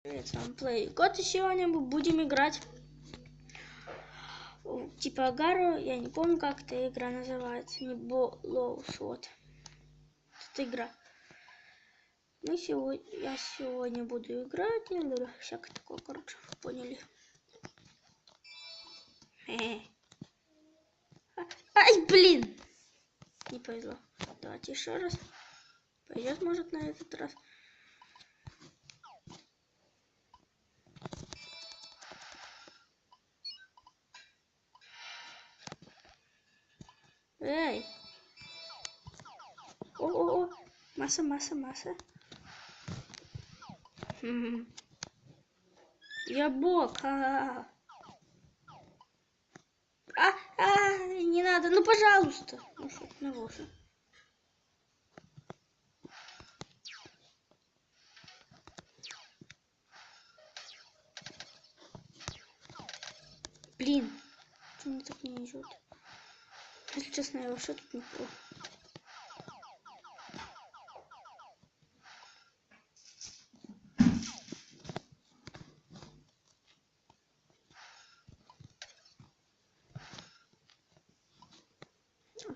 Привет, с вами Play Кот, и сегодня мы будем играть типа Агару. Я не помню, как эта игра называется. Не Болоус, вот. Это игра. Я сегодня буду играть, всякое такое, короче, поняли. Ай, блин! Не повезло. Давайте еще раз. Пойдет, может, на этот раз. Эй! О-о-о! Масса. Я бог! Не надо, ну пожалуйста. Ну вот. Блин, что мне так не идет? Если честно, я вообще тут не плохо.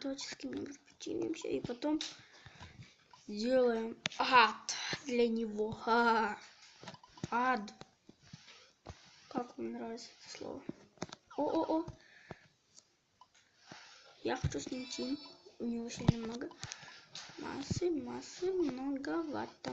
Давайте с кем-нибудь поднимемся и потом сделаем ад для него. Ад. Как вам нравится это слово? О. Я хочу с ним тим. У него сильно много. Массы, многовато.